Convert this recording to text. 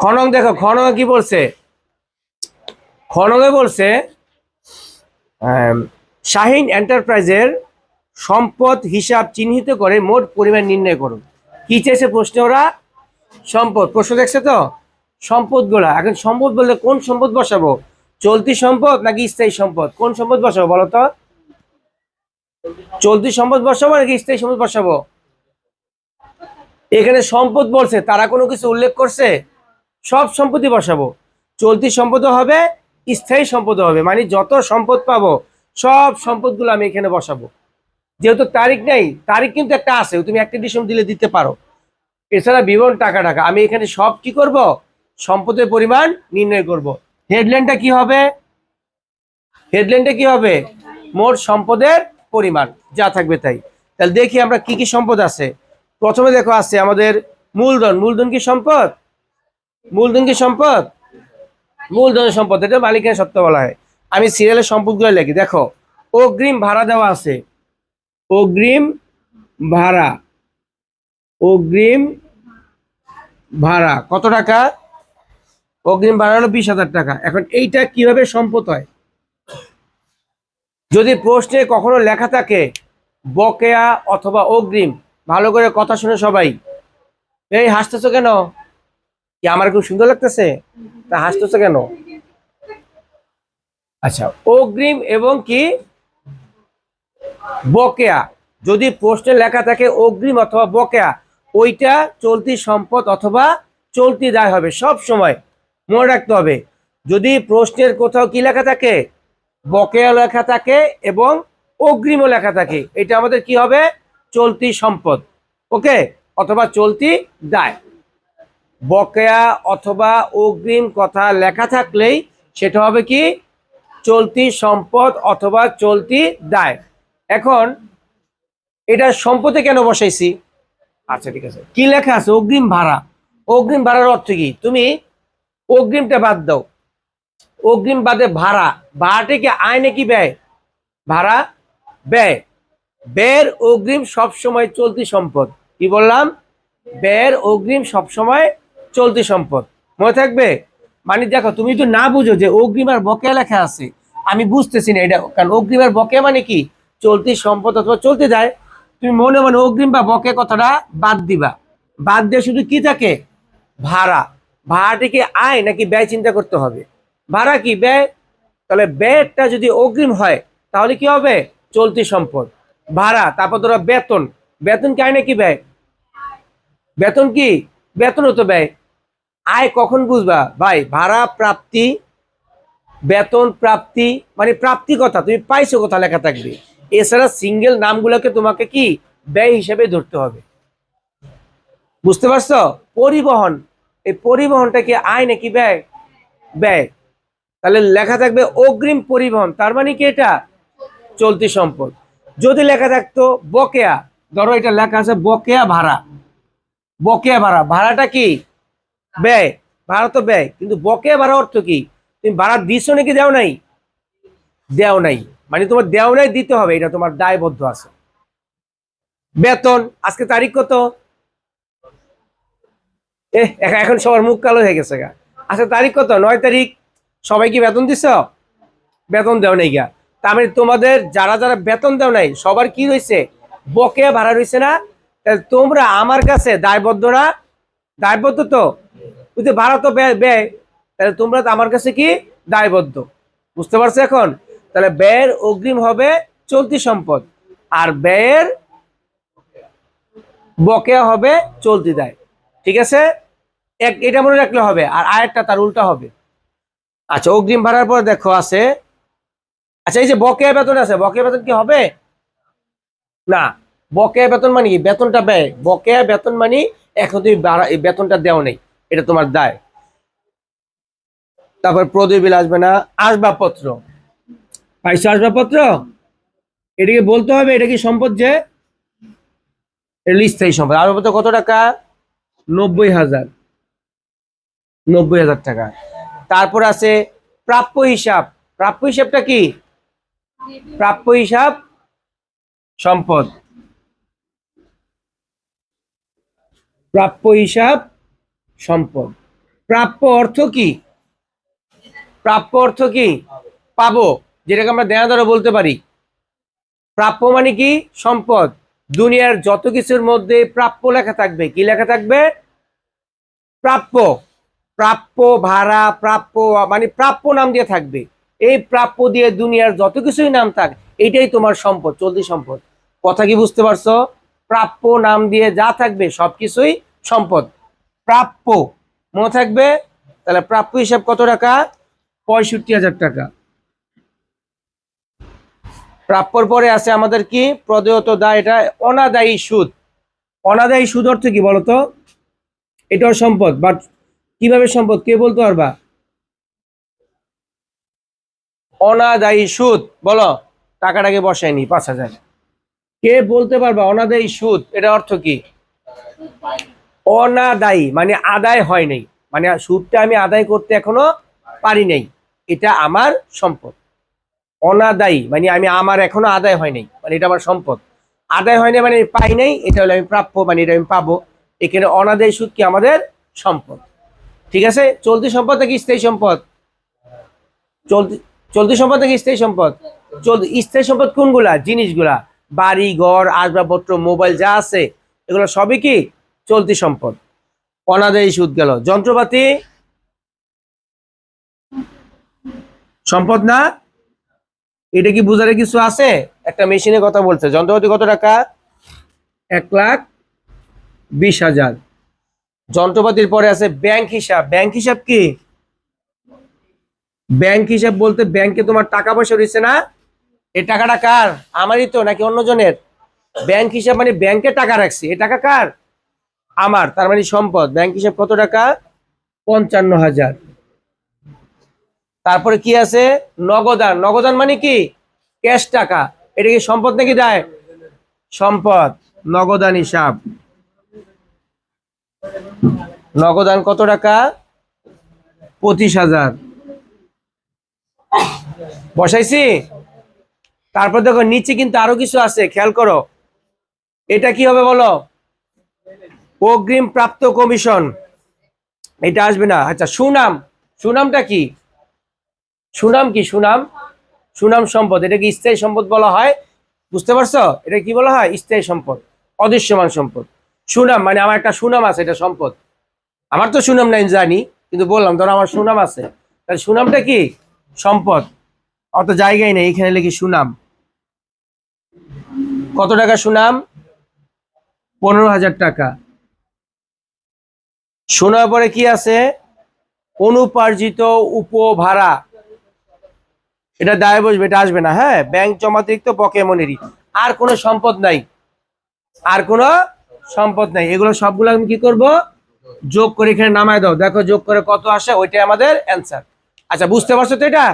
খনক দেখো, খনক কি বলছে? খনকে বলছে শাহিন এন্টারপ্রাইজের সম্পদ হিসাব চিহ্নিত করে মোট পরিমাণ নির্ণয় করুন। কি চেয়েছে প্রশ্নে ওরা? সম্পদ। প্রশ্ন দেখছে তো সম্পদগুলা। এখন সম্পদ বললে কোন সম্পদ বসাবো? চলতি সম্পদ নাকি স্থায়ী সম্পদ? কোন সম্পদ বসাবো বলো তো? চলতি সম্পদ বসাবো নাকি স্থায়ী সম্পদ বসাবো? এখানে সম্পদ বলছে, তারা কোনো কিছু উল্লেখ করছে? সব সম্পত্তি বসাবো। চলতি সম্পদও হবে, স্থায়ী সম্পদও হবে, মানে যত সম্পদ পাবো সব সম্পদগুলো আমি এখানে বসাবো। যেহেতু তারিখ নেই, তারিখ কিন্তু একটা আছে, তুমি একটা ডিসেম্বর দিলে দিতে পারো। এছাড়া বিবরণ টাকা টাকা, আমি এখানে সব কি করব? সম্পদের পরিমাণ নির্ণয় করব। হেডলাইনটা কি হবে? হেডলাইনটা কি হবে? মোট সম্পদের পরিমাণ যা থাকবে তাই। তাহলে দেখি আমরা কি কি সম্পদ আছে। প্রথমে দেখো আছে আমাদের মূলধন। মূলধন কি সম্পদ? মূলধন কি সম্পদ? মূলধনের সম্পদ, এটা মালিকানা সত্ত্ব বলা হয়। আমি সিরিয়ালের সম্পদগুলো লিখি। দেখো, অগ্রিম ভাড়া দেওয়া আছে। অগ্রিম ভাড়া, অগ্রিম ভাড়া কত টাকা? অগ্রিম ভাড়া হলো 20,000 টাকা। এখন এইটা কিভাবে সম্পদ হয়? যদি প্রশ্নে কখনো লেখা থাকে বকেয়া অথবা অগ্রিম, ভালো করে কথা শুনে সবাই। এই হাসতেছো কেন? কি আমার খুব সুন্দর লাগতেছে? তা হাসতেছো কেন? আচ্ছা, অগ্রিম এবং কি বকেয়া, যদি প্রশ্নে লেখা থাকে অগ্রিম অথবা বকেয়া, ওইটা চলতি সম্পদ অথবা চলতি দায় হবে সব সময়, মনে রাখতে হবে। যদি প্রশ্নের কোথাও কি লেখা থাকে, বকেয়া লেখা থাকে এবং অগ্রিমও লেখা থাকে, এটা আমাদের কি হবে? চলতি সম্পদ, ওকে, অথবা চলতি দায়। বকেয়া অথবা অগ্রিম কথা লেখা থাকলেই সেটা হবে কি? চলতি সম্পদ অথবা চলতি দায়। এখন এটা সম্পদে কেন বসাইছি? আচ্ছা ঠিক আছে, কি লেখা আছে? অগ্রিম ভাড়া। অগ্রিম ভাড়ার অর্থ কি? তুমি অগ্রিমটা বাদ দাও, অগ্রিম বাদে ভাড়া। ভাড়াটা কি আয় নাকি ব্যয়? ভাড়া ব্যয়। ব্যয়ের অগ্রিম সবসময় চলতি সম্পদ। কি বললাম? ব্যয়ের অগ্রিম সবসময় চলতি সম্পদ, মনে থাকবে। মানে দেখো, তুমি তো না বুঝো যে অগ্রিম আর বকেয়া লেখা আছে, আমি বুঝতেছি না এটা, কারণ অগ্রিম আর বকেয়া মানে কি? চলতি সম্পদ অথবা চলতি যায়। তুমি মনে মনে অগ্রিম বা বকেয়া কথাটা বাদ দিবা। বাদ দিয়ে শুধু কি থাকে? ভাড়া। ভাড়াটি কি আয় নাকি ব্যয় চিন্তা করতে হবে। ভাড়া কি? ব্যয়। তাহলে ব্যয়টা যদি অগ্রিম হয় তাহলে কি হবে? চলতি সম্পদ। ভাড়া, তারপর ধরো বেতন। বেতন কি আয় নাকি ব্যয়? বেতন কি? বেতনও তো ব্যয়। আয় কখন বুঝবা ভাই? ভাড়া প্রাপ্তি, বেতন প্রাপ্তি, মানে প্রাপ্তি কথা তুমি পাইছো কথা লেখা থাকবে। এছাড়া সিঙ্গেল নামগুলোকে তোমাকে কি ব্যয় হিসেবে ধরতে হবে। বুঝতে পারছো? পরিবহন, এই পরিবহনটা কি আয় নাকি ব্যয়? ব্যয়। তাহলে লেখা থাকবে অগ্রিম পরিবহন, তার মানে কি এটা চলতি সম্পদ। যদি লেখা থাকতো বকেয়া, ধরো এটা লেখা আছে বকেয়া ভাড়া। বকেয়া ভাড়া, ভাড়াটা কি? ব্যয়। ভাড়া তো ব্যয়, কিন্তু বকেয়া ভাড়া অর্থ কি? তুমি ভাড়া দিছো নাকি দেও নাই? দেও নাই, মানে তোমার দেও নাই, দিতে হবে, এটা তোমার দায়বদ্ধ আছে। বেতন, আজকে তারিখ কত? এখন সবার মুখ কালো হয়ে গেছে গা। আজকে তারিখ কত? 9 তারিখ। সবাই কি বেতন দিছ? বেতন দেও নাই গা। তার মানে তোমাদের যারা যারা বেতন দেও নাই সবার কি হয়েছে? বকেয়া ভাড়া রয়েছে না? তাহলে তোমরা আমার কাছে দায়বদ্ধ না? দায়বদ্ধ তো, বুঝতে, ভাড়া তো ব্যয় ব্যয়, তাহলে তোমরা তো আমার কাছে কি দায়বদ্ধ। বুঝতে পারছো এখন? তাহলে ব্যয়ের অগ্রিম হবে চলতি সম্পদ, আর ব্যয়ের বকেয়া হবে চলতি দায়। ঠিক আছে, এটা মনে রাখলে হবে, আর আরেকটা তার উল্টা হবে। আচ্ছা, অগ্রিম ভাড়ার পর দেখো আছে, আচ্ছা এই যে বকেয়া বেতন আছে, বকেয়া বেতন কি হবে? না। বকেয়া বেতন মানে কি? বেতনটা ব্যয়। বকেয়া বেতন মানে এখন তুমি এই বেতনটা দেও নেই, এটা তোমার দায়। তারপর প্রদীপ বিল আসবে না। আসবাবপত্র, পাইছো আসবাবপত্র? এটাকে বলতে হবে এটা কি সম্পদ, যে এটা স্থায়ী সম্পদ। আসবাবপত্র কত টাকা? 90,000। 90,000 টাকা। তারপর আছে প্রাপ্য হিসাব। প্রাপ্য হিসাবটা কি? প্রাপ্য হিসাব সম্পদ। প্রাপ্য হিসাব সম্পদ। প্রাপ্য অর্থ কি? প্রাপ্য অর্থ কি? পাবো, যেটাকে আমরা দেনা দ্বারা বলতে পারি। প্রাপ্য মানে কি? সম্পদ। দুনিয়ার যত কিছুর মধ্যে প্রাপ্য লেখা থাকবে, কি লেখা থাকবে? প্রাপ্য। প্রাপ্য, ভাড়া, প্রাপ্য মানে প্রাপ্য নাম দিয়ে থাকবে। এই প্রাপ্য দিয়ে দুনিয়ার যত কিছুই নাম থাক, এটাই তোমার সম্পদ, চলতি সম্পদ। কথা কি বুঝতে পারছো? প্রাপ্য নাম দিয়ে যা থাকবে সবকিছুই সম্পদ। প্রাপ্য মনে থাকবে। তাহলে প্রাপ্য হিসাব কত টাকা? 65,000 টাকা। প্রাপ্যর পরে আছে আমাদের কি? প্রদেয়ত দায়, এটা অনাদায়ী সুদ। অনাদায়ী সুদ অর্থ কি বলতো? এটাও সম্পদ, বাট কিভাবে সম্পদ কে বলতে পারবা? অনাদায়ী সুদ বলো। টাকাটাকে বসায়নি 5,000। কে বলতে পারবা অনাদায়ী সুদ এটা অর্থ কি? অনাদায়ী মানে আদায় হয় নাই, মানে সুদটা আমি আদায় করতে এখনো পারি নাই, এটা আমার সম্পদ। অনাদায়ী মানে আমি আমার এখনো আদায় হয় নাই, মানে এটা আমার সম্পদ। আদায় হয় নাই মানে পাই নাই, এটা হলো আমি প্রাপ্য, মানে এটা আমি পাবো। এখানে অনাদায়ী সুদ কি? আমাদের সম্পদ। ঠিক আছে। চলতি সম্পদ নাকি স্থায়ী সম্পদ? চলতি চলতি সম্পদ নাকি স্থায়ী সম্পদ? চলতি। স্থায়ী সম্পদ কোনগুলা? জিনিসগুলা, বাড়ি ঘর আসবাবপত্র মোবাইল যা আছে, এগুলো সবই কি? চলতি সম্পদ। অনাদায়ী সুদ গেল। যন্ত্রপাতি সম্পদ না? এটা কি বোঝার কিছু আছে? একটা মেশিনের কথা বলছে। যন্ত্রপাতি কত টাকা? 1,20,000। যন্ত্রপাতির পরে আছে ব্যাংক হিসাব। ব্যাংক হিসাব কি? ব্যাংক হিসাব বলতে ব্যাংকে তোমার টাকা পয়সা রয়েছে না, এই টাকাটা কার? আমারই তো নাকি অন্যজনের? ব্যাংক হিসাব মানে ব্যাংকে টাকা রাখছি, এই টাকা কার? আমার, তার মানে সম্পদ। ব্যাংক হিসাব কত টাকা? 55,000। তারপরে কি আছে? নগদান। নগদান মানে কি? ক্যাশ টাকা। এটা কি সম্পদ নাকি দায়? সম্পদ। নগদান হিসাব। নগদান কত টাকা? 25,000। বসাইছি। তারপর দেখো নিচে কিন্তু আরো কিছু আছে, খেয়াল করো। এটা কি হবে বলো? অগ্রিম প্রাপ্ত কমিশন। এটা আসবে না। আচ্ছা, সুনাম। সুনামটা কি? সুনাম কি? সুনাম, সুনাম সম্পদ। এটা কি স্থায়ী সম্পদ বলা হয়? বুঝতে পারছো? এটা কি বলা হয়? স্থায়ী সম্পদ, অদৃশ্যমান সম্পদ। সুনাম মানে আমার একটা সুনাম আছে, এটা সম্পদ। আমার তো সুনাম নাই জানি, কিন্তু বললাম ধরো আমার সুনাম আছে, তাহলে সুনামটা কি? সম্পদ। অত জায়গায় নেই, এখানে লিখি সুনাম। কত টাকা সুনাম? 15,000 টাকা। শোনার পরে কি আছে? অনুপার্জিত উপভাড়া। এটা দায় বসবে, এটা আসবে না। হ্যাঁ, ব্যাংক জমাতিরিক্ত বকেয়া মনেরই। আর কোনো সম্পদ নাই, আর কোনো সম্পদ নাই। এগুলো সবগুলো আমি কি করব? যোগ করে এখানে নামায় দাও। দেখো যোগ করে কত আসে, ওইটাই আমাদের অ্যান্সার। আচ্ছা, বুঝতে পারছো তো এটা?